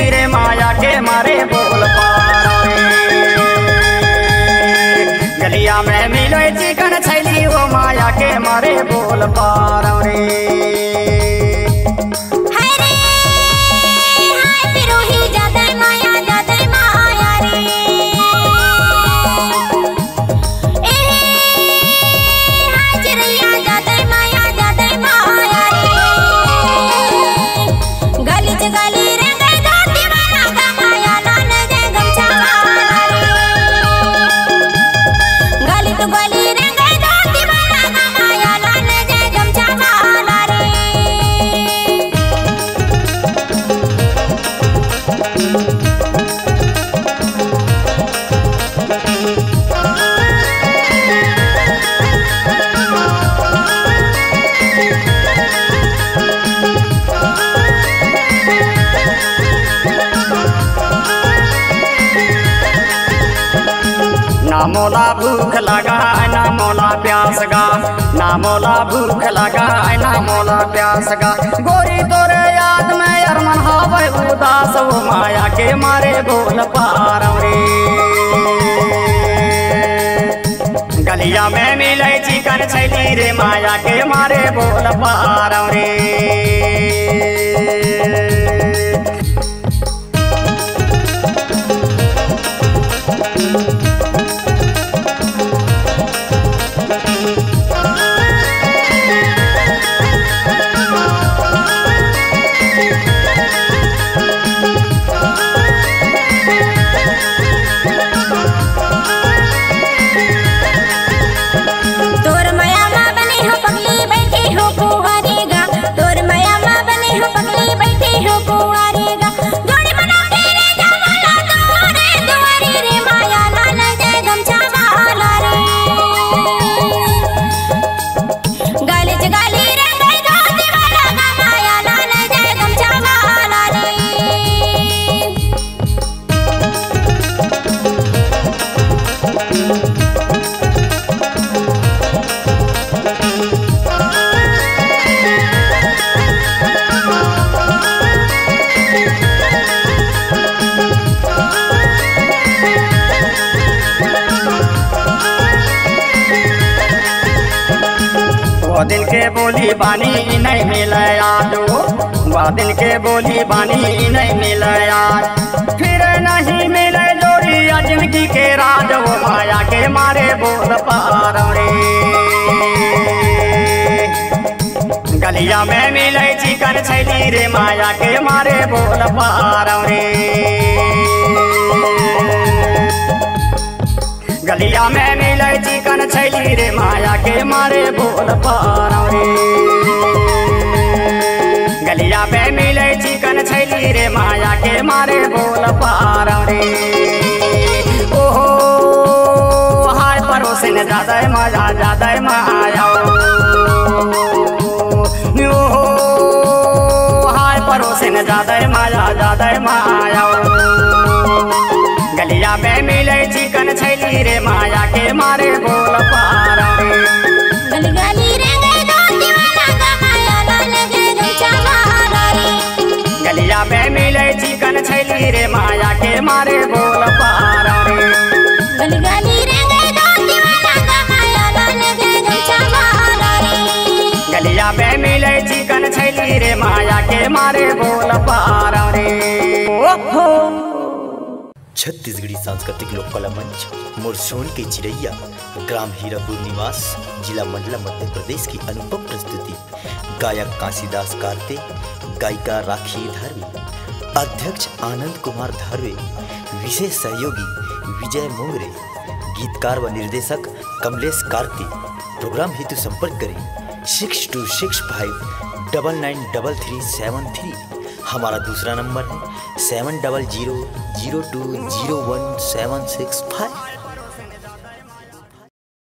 छैली रे माया के मारे बोल पारे। गलिया में मिले चिकन छैली वो माया के मारे बोल पारे। ना मोला भूख लगा ना मोला प्यास गा, ना मोला भूख लगा ना मोला प्यास गा। गोरी तोरे याद में अरमन हावे उदास वो माया के मारे बोल पारव रे। गलिया में मिले चिकन छैली रे माया के मारे बोल पारव रे। दिन के बोली बानी नहीं मिले याद, वह दिन के बोली बानी नहीं मिले याद। फिर नहीं मिले जोड़िया जिंदगी के राज वो माया के मारे बोल पारे। गलिया में मिले चिकन छैली रे माया के मारे बोल पारे। गलिया में मिले चिकन छैली रे माया के मारे बोल पारे। गलिया में मिले चिकन छैली रे माया के मारे बोल पारे। ओहो हाय परोसन ज्यादा मजा ज्यादा माया। ओहो हाय परोसन ज्यादा मजा ज्यादा माया। गलिया में मिले चिकन छैली रे माया के मारे बोल पारे। गली गली रे गई दो दीवाना का माया लाल गे गमछा रे। गलिया में मिले चिकन छैली रे माया के मारे बोल पारे। गली गली रे गई दो दीवाना का माया लाल गे गमछा रे। गलिया में मिले चिकन छैली रे माया के मारे बोल पारे। ओहो छत्तीसगढ़ी सांस्कृतिक लोक कला मंच मुरसोन के चिरैया ग्राम हीरापुर निवास जिला मंडला मध्य प्रदेश की अनुपम प्रस्तुति। गायक काशीदास कार्ते, गायिका राखी धारवे, अध्यक्ष आनंद कुमार धारवे, विशेष सहयोगी विजय मोंगरे, गीतकार व निर्देशक कमलेश कार्ते। प्रोग्राम हेतु संपर्क करें 6265993373। हमारा दूसरा नंबर है 7000201765।